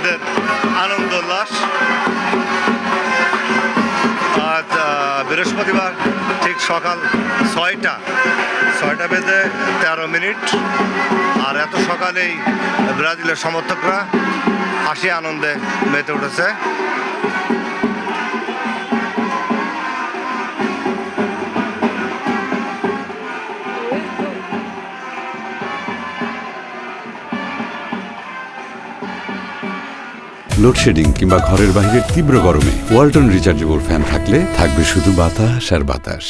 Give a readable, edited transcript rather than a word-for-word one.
ব্রাজিলিয়ানদের আনন্দ উল্লাস। আজ বৃহস্পতিবার ঠিক সকাল 6টা বেজে 13 মিনিট। আর এত সকালেই ব্রাজিলের সমর্থকরা হাসি আনন্দে মেতে উঠেছে। লোডশেডিং কিংবা ঘরের বাইরের তীব্র গরমে ওয়ালটন রিচার্জেবল ফ্যান থাকলে থাকবে শুধু বাতাস আর বাতাস।